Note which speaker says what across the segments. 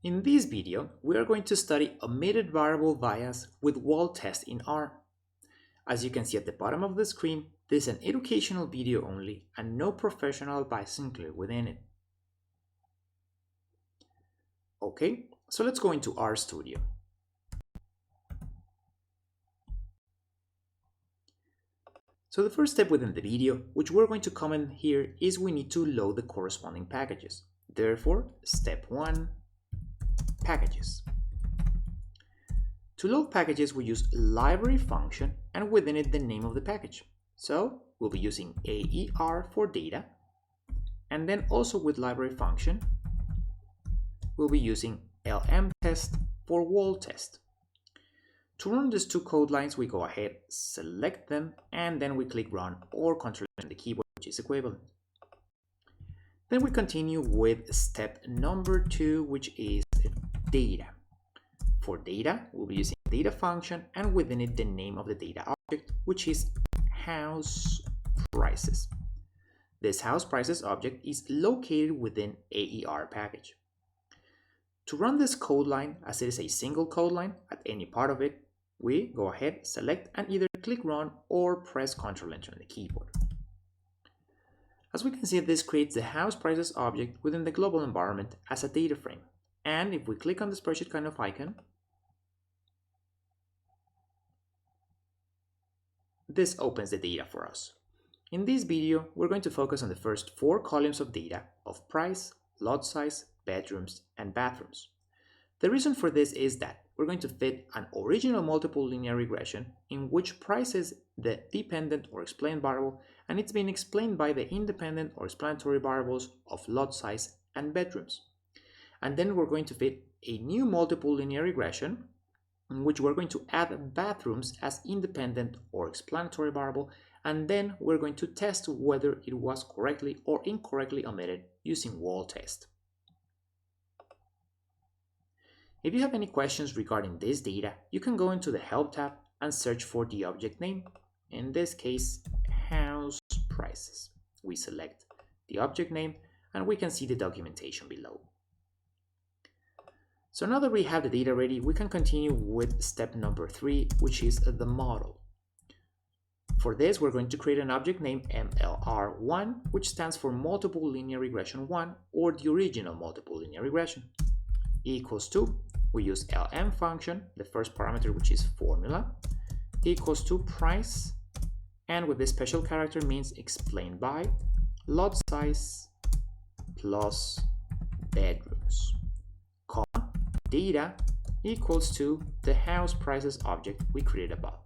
Speaker 1: In this video, we are going to study omitted variable bias with Wald test in R. As you can see at the bottom of the screen, this is an educational video only and no professional advice included within it. Okay, so let's go into RStudio. So the first step within the video, which we're going to comment here, is we need to load the corresponding packages. Therefore, step 1, packages. To load packages, we use library function and within it the name of the package. So we'll be using AER for data, and then also with library function, we'll be using LM test for Wald test. To run these two code lines, we go ahead, select them, and then we click run or control on the keyboard, which is equivalent. Then we continue with step number 2, which is data. For data, we'll be using data function and within it the name of the data object, which is house prices. This house prices object is located within AER package. To run this code line, as it is a single code line, at any part of it, we go ahead, select, and either click run or press Ctrl Enter on the keyboard. As we can see, this creates the house prices object within the global environment as a data frame. And if we click on the spreadsheet kind of icon, this opens the data for us. In this video, we're going to focus on the first 4 columns of data of price, lot size, bedrooms, and bathrooms. The reason for this is that we're going to fit an original multiple linear regression in which price is the dependent or explained variable and it's being explained by the independent or explanatory variables of lot size and bedrooms. And then we're going to fit a new multiple linear regression in which we're going to add bathrooms as independent or explanatory variable, and then we're going to test whether it was correctly or incorrectly omitted using Wald test. If you have any questions regarding this data, you can go into the Help tab and search for the object name, in this case, house prices. We select the object name and we can see the documentation below. So now that we have the data ready, we can continue with step number 3, which is the model. For this, we're going to create an object named MLR1, which stands for Multiple Linear Regression 1, or the original multiple linear regression. Equals to, we use LM function, the first parameter, which is formula, equals to price, and with this special character means explained by, lot size plus bedrooms. Data equals to the house prices object we created above.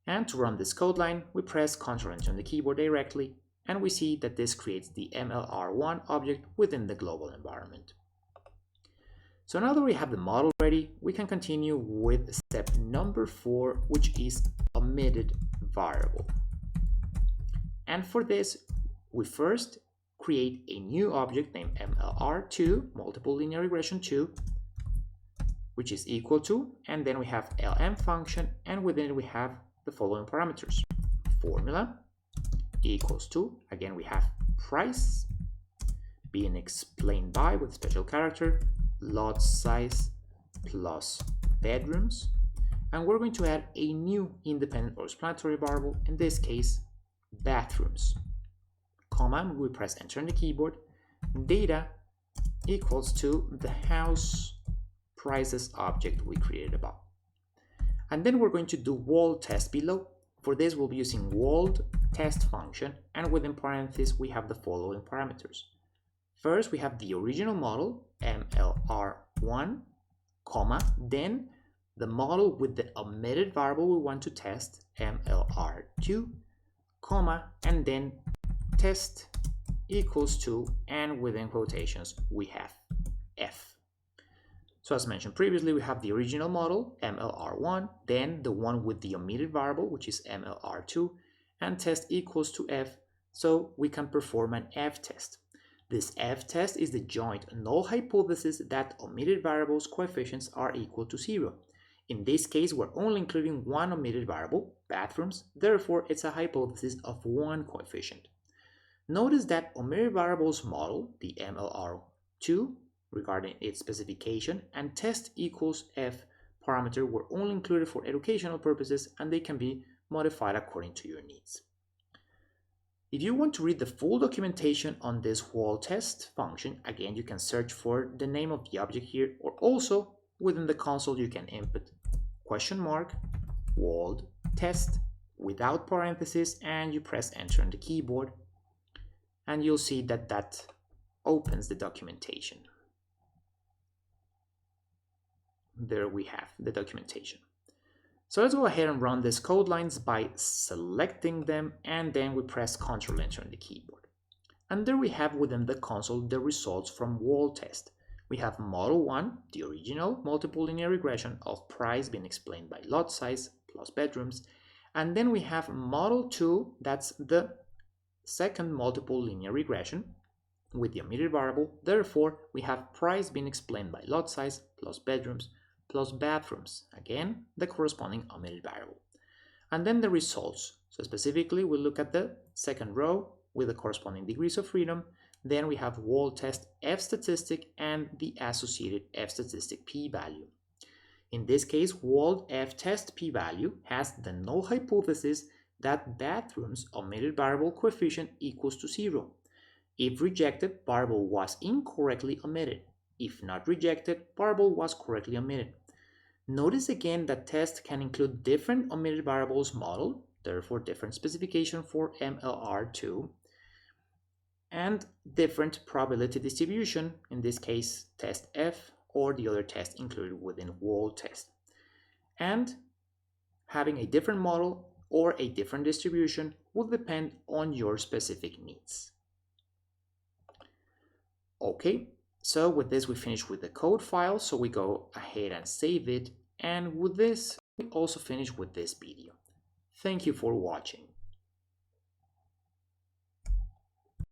Speaker 1: And to run this code line, we press Ctrl Enter on the keyboard directly, and we see that this creates the MLR1 object within the global environment. So now that we have the model ready, we can continue with step number 4, which is omitted variable. And for this, we first create a new object named MLR2, multiple linear regression 2, which is equal to, and then we have LM function, and within it we have the following parameters. Formula equals to, again we have price being explained by with special character, lot size plus bedrooms, and we're going to add a new independent or explanatory variable, in this case bathrooms. Comma, we press enter on the keyboard, data equals to the house prices object we created above. And then we're going to do Wald test below. For this, we'll be using Wald test function, and within parentheses, we have the following parameters. First, we have the original model, MLR1, comma, then the model with the omitted variable we want to test, MLR2, comma, and then test equals to, and within quotations we have F. So as mentioned previously, we have the original model MLR1, then the one with the omitted variable, which is MLR2, and test equals to F, so we can perform an F test. This F test is the joint null hypothesis that omitted variables coefficients are equal to 0. In this case, we're only including one omitted variable, bathrooms, therefore it's a hypothesis of 1 coefficient. Notice that omitted variables model, the MLR 2 regarding its specification, and test equals f parameter were only included for educational purposes and they can be modified according to your needs. If you want to read the full documentation on this Wald test function, again, you can search for the name of the object here, or also within the console you can input $Wald test without parentheses, and you press enter on the keyboard, and you'll see that that opens the documentation. There we have the documentation. So let's go ahead and run these code lines by selecting them, and then we press Ctrl Enter on the keyboard. And there we have within the console the results from Wald test. We have model 1, the original multiple linear regression of price being explained by lot size plus bedrooms, and then we have model 2, that's the second multiple linear regression with the omitted variable. Therefore, we have price being explained by lot size plus bedrooms plus bathrooms, again, the corresponding omitted variable. And then the results. So specifically, we look at the second row with the corresponding degrees of freedom. Then we have Wald test F statistic and the associated F statistic p-value. In this case, Wald F test p-value has the null hypothesis that bathrooms omitted variable coefficient equals to 0. If rejected, variable was incorrectly omitted. If not rejected, variable was correctly omitted. Notice again that test can include different omitted variables modeled, therefore different specification for MLR2, and different probability distribution, in this case test F or the other test included within Wald test. And having a different model or a different distribution will depend on your specific needs. Okay. So with this, we finish with the code file. So we go ahead and save it. And with this, we also finish with this video. Thank you for watching.